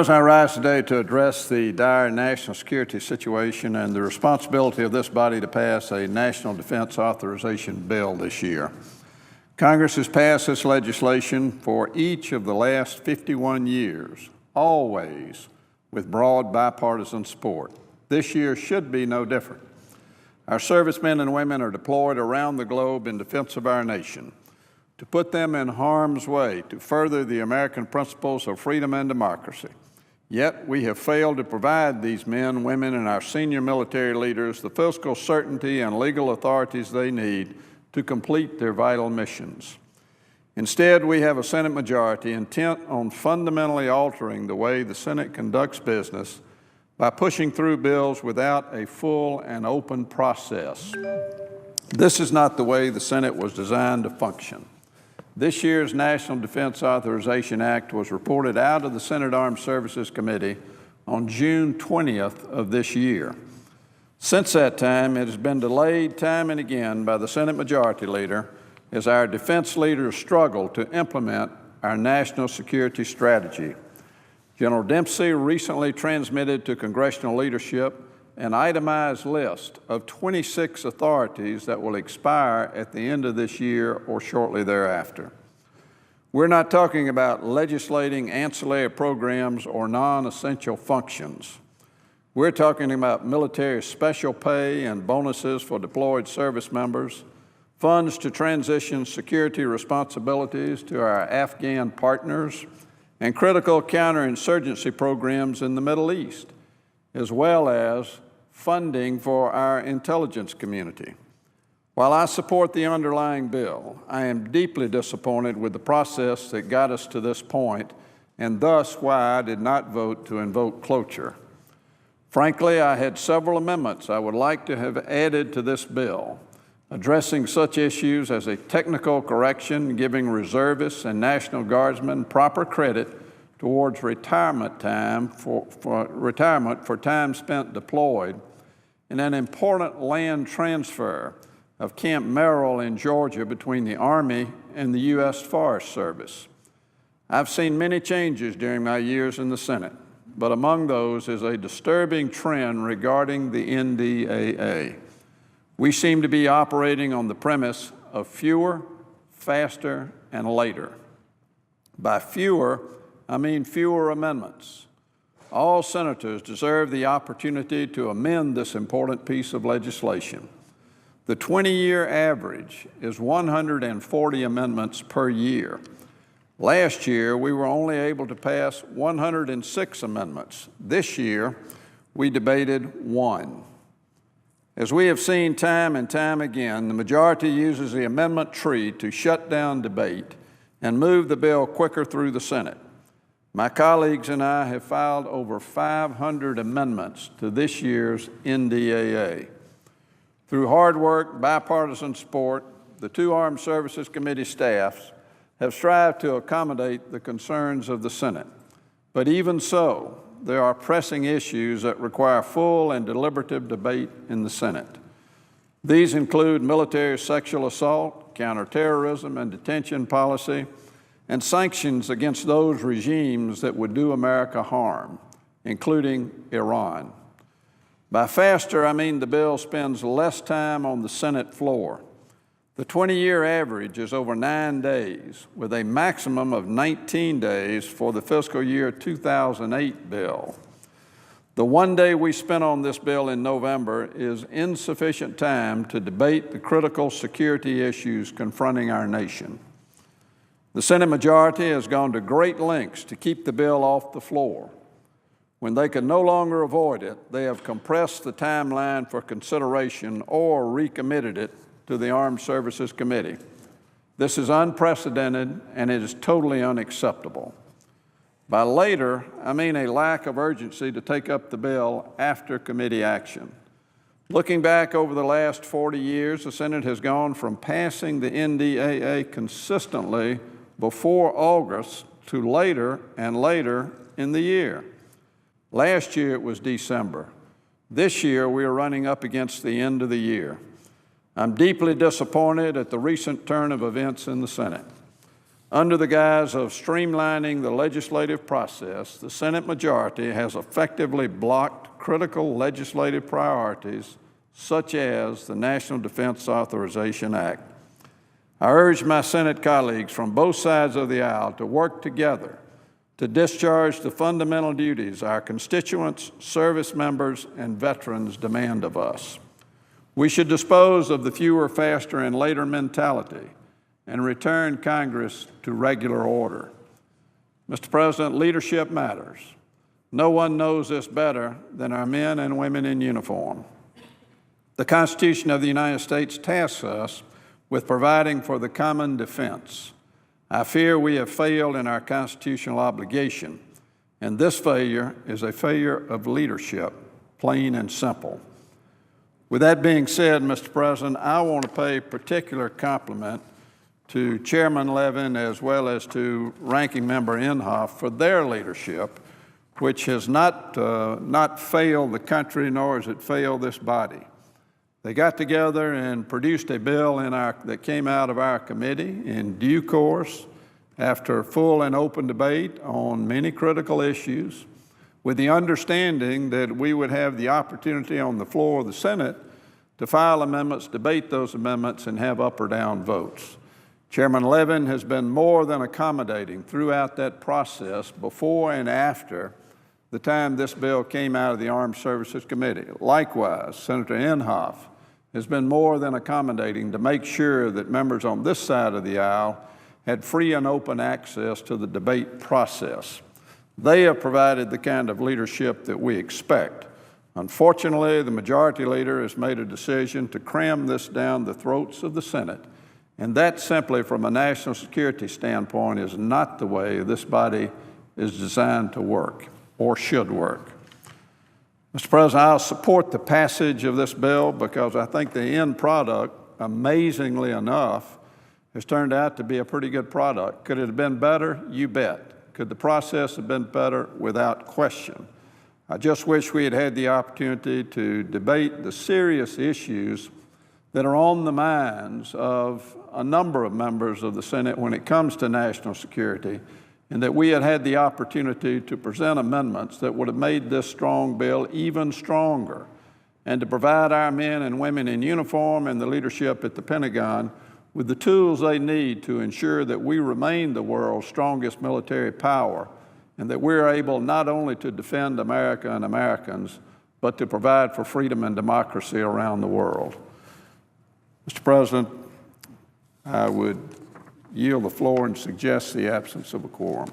As I rise today to address the dire national security situation and the responsibility of this body to pass a National Defense Authorization bill this year. Congress has passed this legislation for each of the last 51 years, always with broad bipartisan support. This year should be no different. Our servicemen and women are deployed around the globe in defense of our nation. To put them in harm's way to further the American principles of freedom and democracy. Yet we have failed to provide these men, women, and our senior military leaders the fiscal certainty and legal authorities they need to complete their vital missions. Instead, we have a Senate majority intent on fundamentally altering the way the Senate conducts business by pushing through bills without a full and open process. This is not the way the Senate was designed to function. This year's National Defense Authorization Act was reported out of the Senate Armed Services Committee on June 20th of this year. Since that time, it has been delayed time and again by the Senate Majority Leader as our defense leaders struggle to implement our national security strategy. General Dempsey recently transmitted to congressional leadership an itemized list of 26 authorities that will expire at the end of this year or shortly thereafter. We're not talking about legislating ancillary programs or non-essential functions. We're talking about military special pay and bonuses for deployed service members, funds to transition security responsibilities to our Afghan partners, and critical counterinsurgency programs in the Middle East, as well as funding for our intelligence community. While I support the underlying bill, I am deeply disappointed with the process that got us to this point, and thus why I did not vote to invoke cloture. Frankly, I had several amendments I would like to have added to this bill, addressing such issues as a technical correction giving reservists and National Guardsmen proper credit towards retirement time for time spent deployed, and an important land transfer of Camp Merrill in Georgia between the Army and the U.S. Forest Service. I've seen many changes during my years in the Senate, but among those is a disturbing trend regarding the NDAA. We seem to be operating on the premise of fewer, faster, and later. By fewer, I mean fewer amendments. All senators deserve the opportunity to amend this important piece of legislation. The 20-year average is 140 amendments per year. Last year, we were only able to pass 106 amendments. This year, we debated one. As we have seen time and time again, the majority uses the amendment tree to shut down debate and move the bill quicker through the Senate. My colleagues and I have filed over 500 amendments to this year's NDAA. Through hard work, bipartisan support, the two Armed Services Committee staffs have strived to accommodate the concerns of the Senate. But even so, there are pressing issues that require full and deliberative debate in the Senate. These include military sexual assault, counterterrorism and detention policy, and sanctions against those regimes that would do America harm, including Iran. By faster, I mean the bill spends less time on the Senate floor. The 20-year average is over 9 days, with a maximum of 19 days for the fiscal year 2008 bill. The 1 day we spent on this bill in November is insufficient time to debate the critical security issues confronting our nation. The Senate majority has gone to great lengths to keep the bill off the floor. When they can no longer avoid it, they have compressed the timeline for consideration or recommitted it to the Armed Services Committee. This is unprecedented and it is totally unacceptable. By later, I mean a lack of urgency to take up the bill after committee action. Looking back over the last 40 years, the Senate has gone from passing the NDAA consistently before August to later and later in the year. Last year it was December. This year we are running up against the end of the year. I'm deeply disappointed at the recent turn of events in the Senate. Under the guise of streamlining the legislative process, the Senate majority has effectively blocked critical legislative priorities such as the National Defense Authorization Act. I urge my Senate colleagues from both sides of the aisle to work together to discharge the fundamental duties our constituents, service members, and veterans demand of us. We should dispose of the fewer, faster, and later mentality and return Congress to regular order. Mr. President, leadership matters. No one knows this better than our men and women in uniform. The Constitution of the United States tasks us with providing for the common defense. I fear we have failed in our constitutional obligation, and this failure is a failure of leadership, plain and simple. With that being said, Mr. President, I want to pay particular compliment to Chairman Levin as well as to Ranking Member Inhofe for their leadership, which has not failed the country, nor has it failed this body. They got together and produced a bill that came out of our committee in due course after full and open debate on many critical issues, with the understanding that we would have the opportunity on the floor of the Senate to file amendments, debate those amendments, and have up or down votes. Chairman Levin has been more than accommodating throughout that process before and after the time this bill came out of the Armed Services Committee. Likewise, Senator Inhofe has been more than accommodating to make sure that members on this side of the aisle had free and open access to the debate process. They have provided the kind of leadership that we expect. Unfortunately, the majority leader has made a decision to cram this down the throats of the Senate, and that simply from a national security standpoint is not the way this body is designed to work or should work. Mr. President, I'll support the passage of this bill because I think the end product, amazingly enough, has turned out to be a pretty good product. Could it have been better? You bet. Could the process have been better? Without question. I just wish we had had the opportunity to debate the serious issues that are on the minds of a number of members of the Senate when it comes to national security, and that we had had the opportunity to present amendments that would have made this strong bill even stronger, and to provide our men and women in uniform and the leadership at the Pentagon with the tools they need to ensure that we remain the world's strongest military power, and that we're able not only to defend America and Americans, but to provide for freedom and democracy around the world. Mr. President, I would yield the floor and suggest the absence of a quorum.